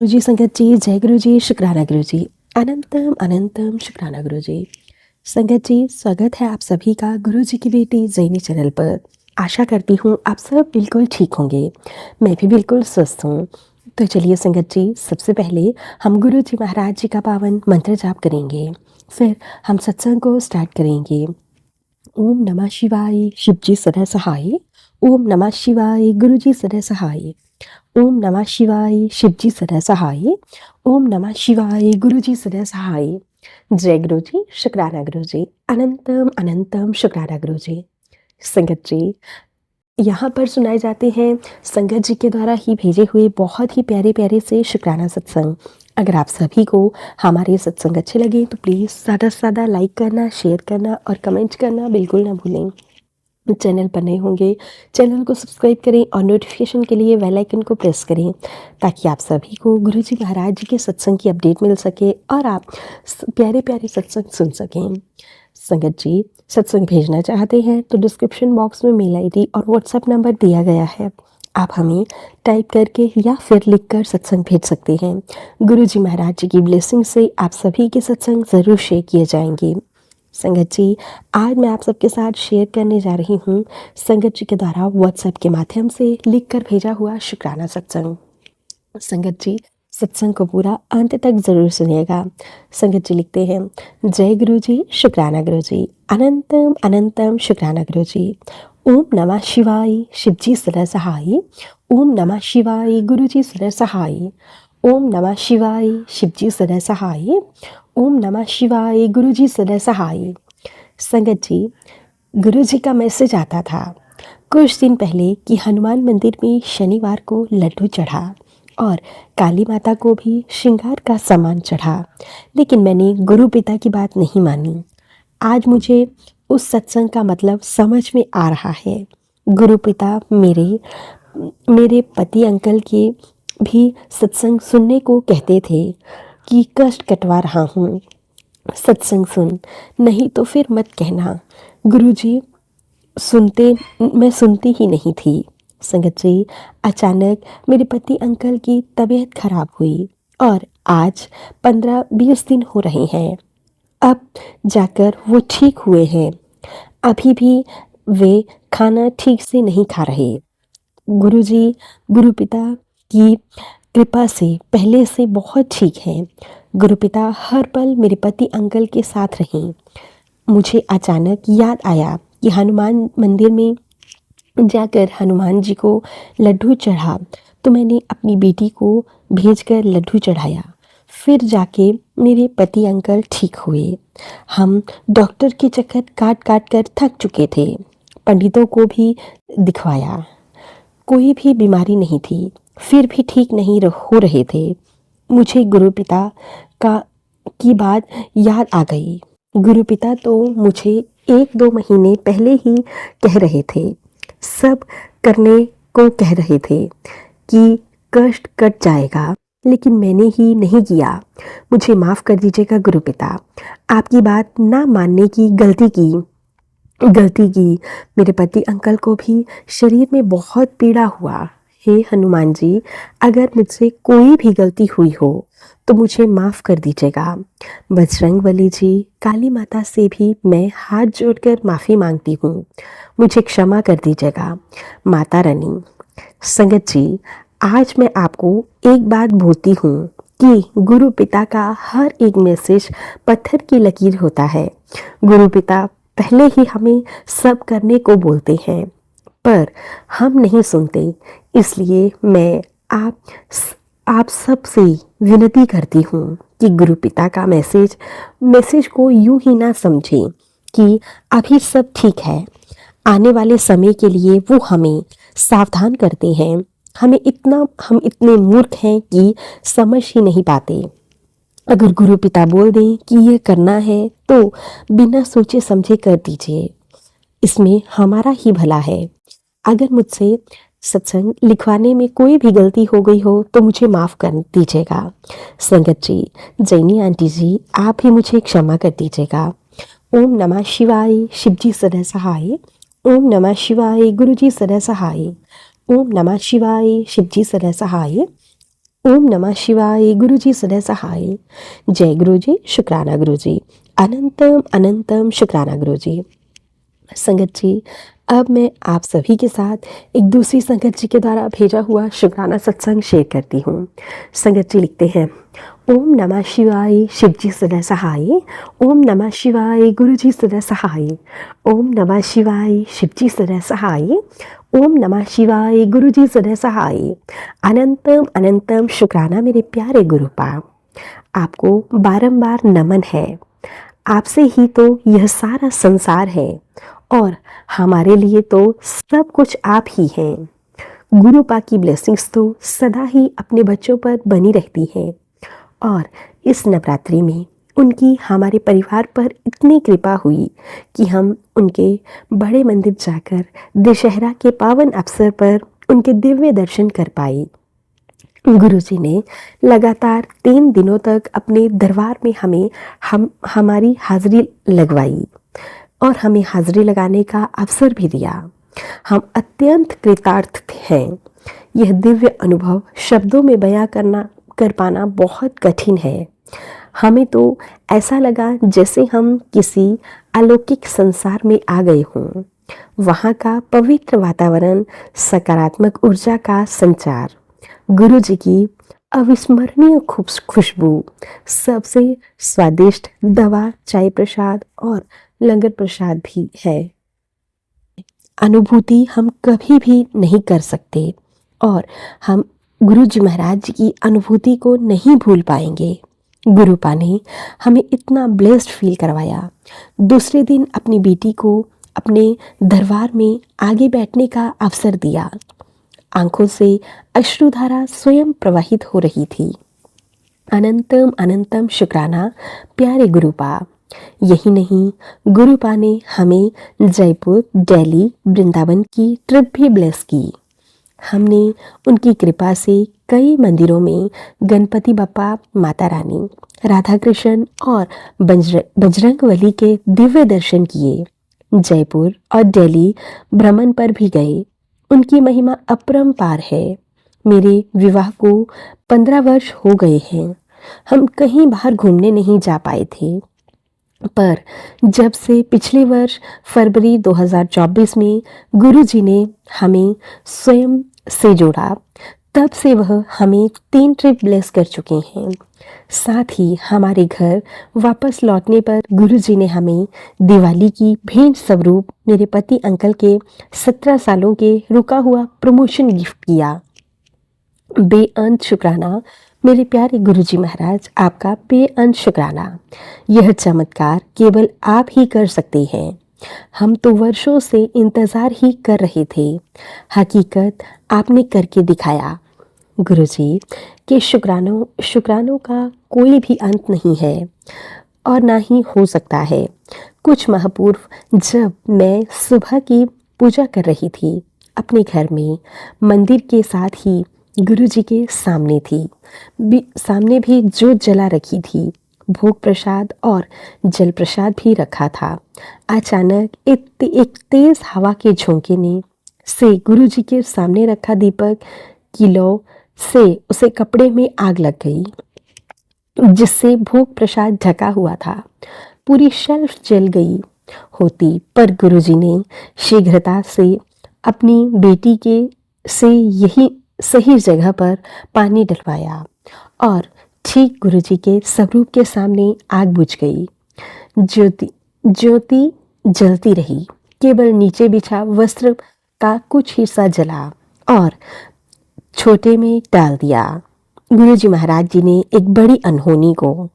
गुरुजी संगत जी, जय गुरु जी, शुक्राना गुरु जी, अनंतम अनंतम शुक्राना गुरु जी। संगत जी, स्वागत है आप सभी का गुरु जी की बेटी जैनी चैनल पर। आशा करती हूँ आप सब बिल्कुल ठीक होंगे। मैं भी बिल्कुल स्वस्थ हूँ। तो चलिए संगत जी, सबसे पहले हम गुरु जी महाराज जी का पावन मंत्र जाप करेंगे। फिर हम सत्संग को स्टार्ट करेंगे। ओम नमः शिवाय, शिव जी सदा सहाय। ओम नमः शिवाय, गुरु जी सदा सहाय। ओम नमः शिवाय, शिव जी सदा सहाय। ओम नमः शिवाय, गुरु जी सदा सहाय। जय गुरु जी, शुक्राना गुरु जी, अनंतम अनंतम शुक्राना गुरु जी। संगत जी, यहाँ पर सुनाए जाते हैं संगत जी के द्वारा ही भेजे हुए बहुत ही प्यारे प्यारे से शुक्राना सत्संग। अगर आप सभी को हमारे सत्संग अच्छे लगे तो प्लीज़ ज़्यादा से ज़्यादा लाइक करना, शेयर करना और कमेंट करना बिल्कुल ना भूलें। चैनल पर नए होंगे, चैनल को सब्सक्राइब करें और नोटिफिकेशन के लिए बेल आइकन को प्रेस करें ताकि आप सभी को गुरु जी महाराज जी के सत्संग की अपडेट मिल सके और आप प्यारे प्यारे सत्संग सुन सकें। संगत जी, सत्संग भेजना चाहते हैं तो डिस्क्रिप्शन बॉक्स में मेल आईडी और व्हाट्सएप नंबर दिया गया है। आप हमें टाइप करके या फिर लिखकर सत्संग भेज सकते हैं। गुरु जी महाराज जी की ब्लेसिंग से आप सभी के सत्संग ज़रूर शेयर किए जाएंगे। संगत जी, आज मैं आप सबके साथ शेयर करने जा रही हूँ संगत जी के द्वारा व्हाट्सएप के माध्यम से लिखकर भेजा हुआ शुक्राना सत्संग। संगत जी, सत्संग को पूरा अंत तक जरूर सुनिएगा। संगत जी लिखते हैं, जय गुरु जी, शुक्राना गुरु जी, अनंतम अनंतम शुक्राना गुरु जी। ओम नमः शिवाय, शिव जी सदा सहाय। ओम नमः शिवाय, गुरु जी सदा सहाय। ओम नमः शिवाय, शिव जी सदा सहाय। ओम नमः शिवाय, गुरु जी सदा सहाय। संगत जी, गुरु जी का मैसेज आता था कुछ दिन पहले कि हनुमान मंदिर में शनिवार को लड्डू चढ़ा और काली माता को भी श्रृंगार का सामान चढ़ा, लेकिन मैंने गुरु पिता की बात नहीं मानी। आज मुझे उस सत्संग का मतलब समझ में आ रहा है। गुरु पिता मेरे पति अंकल के भी सत्संग सुनने को कहते थे कि कष्ट कटवा रहा हूँ, सत्संग सुन, नहीं तो फिर मत कहना। गुरुजी मैं सुनती ही नहीं थी। संगत जी, अचानक मेरे पति अंकल की तबीयत खराब हुई और आज 15-20 दिन हो रहे हैं। अब जाकर वो ठीक हुए हैं। अभी भी वे खाना ठीक से नहीं खा रहे। गुरुजी, गुरु पिता की कृपा से पहले से बहुत ठीक हैं। गुरु पिता हर पल मेरे पति अंकल के साथ रहें। मुझे अचानक याद आया कि हनुमान मंदिर में जाकर हनुमान जी को लड्डू चढ़ा तो मैंने अपनी बेटी को भेजकर लड्डू चढ़ाया। फिर जाके मेरे पति अंकल ठीक हुए। हम डॉक्टर के चक्कर काट काट कर थक चुके थे। पंडितों को भी दिखवाया, कोई भी बीमारी नहीं थी, फिर भी ठीक नहीं हो रहे थे। मुझे गुरु पिता का की बात याद आ गई। गुरु पिता तो मुझे 1-2 महीने पहले ही कह रहे थे, सब करने को कह रहे थे कि कष्ट कट जाएगा, लेकिन मैंने ही नहीं किया। मुझे माफ़ कर दीजिएगा गुरु पिता, आपकी बात ना मानने की गलती की। मेरे पति अंकल को भी शरीर में बहुत पीड़ा हुआ। हे हनुमान जी, अगर मुझसे कोई भी गलती हुई हो तो मुझे माफ़ कर दीजिएगा। बजरंगबली जी, काली माता से भी मैं हाथ जोड़कर माफ़ी मांगती हूँ, मुझे क्षमा कर दीजिएगा माता रानी। संगत जी, आज मैं आपको एक बात बोलती हूँ कि गुरु पिता का हर एक मैसेज पत्थर की लकीर होता है। गुरु पिता पहले ही हमें सब करने को बोलते हैं पर हम नहीं सुनते। इसलिए मैं आप सब से विनती करती हूँ कि गुरु पिता का मैसेज को यूं ही ना समझें कि अभी सब ठीक है। आने वाले समय के लिए वो हमें सावधान करते हैं। हम इतने मूर्ख हैं कि समझ ही नहीं पाते। अगर गुरु पिता बोल दें कि ये करना है तो बिना सोचे समझे कर दीजिए, इसमें हमारा ही भला है। अगर मुझसे सत्संग लिखवाने में कोई भी गलती हो गई हो तो मुझे माफ़ कर दीजिएगा। संगत जी, जैनी आंटी जी, आप भी मुझे क्षमा कर दीजिएगा। ओम नमः शिवाय, शिव जी सदा सहाय। ओम नमः शिवाय, गुरु जी सदा सहाय। ओम नमः शिवाय, शिव जी सदा सहाय। ओम नमः शिवाय। गुरु जी सदा सहाय। जय गुरु जी, शुक्राना गुरु जी। अनंतम अनंतम शुक्राना गुरु जी। संगत जी, अब मैं आप सभी के साथ एक दूसरी संगत जी के द्वारा भेजा हुआ शुक्राना सत्संग शेयर करती हूँ। संगत जी लिखते हैं, ओम नमः शिवाय, शिव जी सदा सहाय। ओम नमः शिवाय, गुरु जी सदा सहाय। ओम नमः शिवाय, शिव जी सदा सहाय। ओम नमः शिवाय, गुरु जी सदा सहाय। अनंतम अनंतम शुक्राना मेरे प्यारे गुरुपा। आपको बारंबार नमन है। आपसे ही तो यह सारा संसार है और हमारे लिए तो सब कुछ आप ही हैं। गुरु पा की ब्लेसिंग्स तो सदा ही अपने बच्चों पर बनी रहती हैं और इस नवरात्रि में उनकी हमारे परिवार पर इतनी कृपा हुई कि हम उनके बड़े मंदिर जाकर दशहरा के पावन अवसर पर उनके दिव्य दर्शन कर पाए। गुरुजी ने लगातार 3 दिनों तक अपने दरबार में हमारी हाजिरी लगवाई और हमें हाजिरी लगाने का अवसर भी दिया। हम अत्यंत कृतार्थ हैं। यह दिव्य अनुभव शब्दों में बयां कर पाना बहुत कठिन है। हमें तो ऐसा लगा जैसे हम किसी अलौकिक संसार में आ गए हों। वहाँ का पवित्र वातावरण, सकारात्मक ऊर्जा का संचार, गुरु जी की अविस्मरणीय खुशबू, सबसे स्वादिष्ट दवा, चाय प्रसाद और लंगर प्रसाद भी है। अनुभूति हम कभी भी नहीं कर सकते और हम गुरु जी महाराज जी की अनुभूति को नहीं भूल पाएंगे। गुरुपा ने हमें इतना ब्लेस्ड फील करवाया। दूसरे दिन अपनी बेटी को अपने दरबार में आगे बैठने का अवसर दिया। आंखों से अश्रुधारा स्वयं प्रवाहित हो रही थी। अनंतम अनंतम शुक्राना प्यारे गुरुपा। यही नहीं, गुरुपा ने हमें जयपुर, दिल्ली, वृंदावन की ट्रिप भी ब्लेस की। हमने उनकी कृपा से कई मंदिरों में गणपति बप्पा, माता रानी, राधा कृष्ण और बजरंगबली के दिव्य दर्शन किए। जयपुर और दिल्ली भ्रमण पर भी गए। उनकी महिमा अपरंपार है। मेरे विवाह को 15 वर्ष हो गए हैं। हम कहीं बाहर घूमने नहीं जा पाए थे, पर जब से पिछले वर्ष फरवरी 2024 में गुरु जी ने हमें स्वयं से जोड़ा, तब से वह हमें 3 ट्रिप ब्लेस कर चुके हैं। साथ ही हमारे घर वापस लौटने पर गुरु जी ने हमें दिवाली की भेंट स्वरूप मेरे पति अंकल के 17 सालों के रुका हुआ प्रमोशन गिफ्ट किया। बेअंत शुक्राना मेरे प्यारे गुरुजी महाराज, आपका बेअंत शुक्राना। यह चमत्कार केवल आप ही कर सकते हैं। हम तो वर्षों से इंतजार ही कर रहे थे। हकीकत आपने करके दिखाया। गुरुजी के शुक्रानों का कोई भी अंत नहीं है और ना ही हो सकता है। कुछ माह पूर्व जब मैं सुबह की पूजा कर रही थी, अपने घर में मंदिर के साथ ही गुरु जी के सामने भी जोत जला रखी थी। भोग प्रसाद और जल प्रसाद भी रखा था। अचानक एक तेज हवा के झोंके ने से गुरु जी के सामने रखा दीपक की लौ से उसे कपड़े में आग लग गई, जिससे भोग प्रसाद ढका हुआ था। पूरी शेल्फ जल गई होती, पर गुरु जी ने शीघ्रता से अपनी बेटी के से यही सही जगह पर पानी डलवाया और ठीक गुरुजी के स्वरूप के सामने आग बुझ गई। ज्योति जलती रही। केवल नीचे बिछा वस्त्र का कुछ हिस्सा जला और छोटे में डाल दिया। गुरुजी महाराज जी ने एक बड़ी अनहोनी को,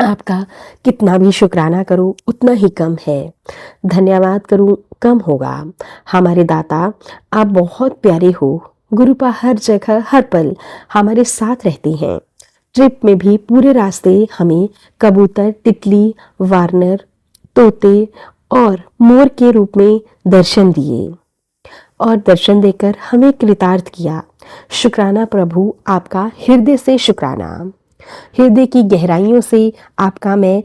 आपका कितना भी शुक्राना करूं उतना ही कम है, धन्यवाद करूं कम होगा। हमारे दाता, आप बहुत प्यारे हो। गुरुपा हर जगह हर पल हमारे साथ रहते हैं। ट्रिप में भी पूरे रास्ते हमें कबूतर, तितली, वार्नर, तोते और मोर के रूप में दर्शन दिए और दर्शन देकर हमें कृतार्थ किया। शुक्राना प्रभु, आपका हृदय से शुक्राना। हृदय की गहराइयों से आपका मैं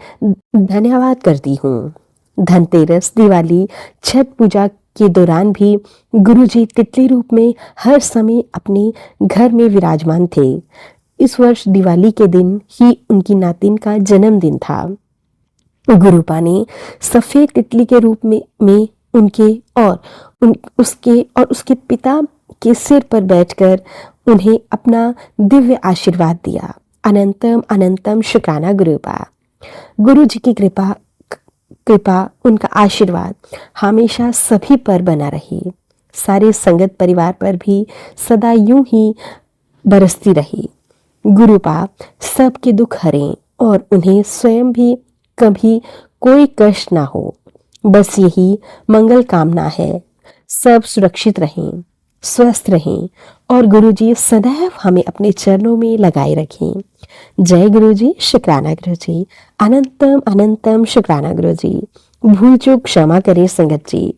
धन्यवाद करती हूँ। धनतेरस, दिवाली, छठ पूजा के दौरान भी गुरुजी तितली रूप में हर समय अपने घर में विराजमान थे। इस वर्ष दिवाली के दिन ही उनकी नातिन का जन्मदिन था। गुरुपा ने सफेद तितली के रूप में उनके और उसके पिता के सिर पर बैठकर उन्हें अपना दिव्य आशीर्वाद दिया। अनंतम अनंतम शुक्राना गुरुपा। गुरु जी की कृपा उनका आशीर्वाद हमेशा सभी पर बना रही, सारे संगत परिवार पर भी सदा यूं ही बरसती रही। गुरुपा सबके दुख हरें और उन्हें स्वयं भी कभी कोई कष्ट ना हो, बस यही मंगल कामना है। सब सुरक्षित रहें, स्वस्थ रहें और गुरुजी सदैव हमें अपने चरणों में लगाए रखें। जय गुरुजी, शुक्राना गुरुजी, अनंतम अनंतम शुक्राना गुरुजी। भूल चूक क्षमा करें संगत जी।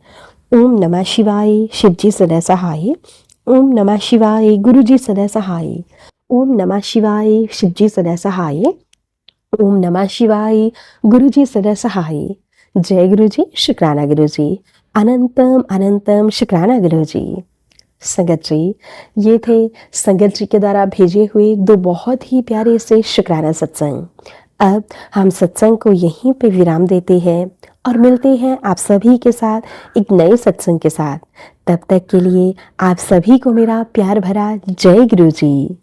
ओम नमः शिवाय, शिव जी सदा सहाय। ओम नमः शिवाय, गुरुजी सदा सहाय। ओम नमः शिवाय, शिव जी सदा सहाय। ओम नमः शिवाय, गुरुजी सदा सहाय। जय गुरुजी, शुक्राना गुरुजी, अनंतम अनंतम शुक्राना गुरुजी। संगत जी, ये थे संगत जी के द्वारा भेजे हुए 2 बहुत ही प्यारे से शुक्राना सत्संग। अब हम सत्संग को यहीं पे विराम देते हैं और मिलते हैं आप सभी के साथ एक नए सत्संग के साथ। तब तक के लिए आप सभी को मेरा प्यार भरा जय गुरुजी।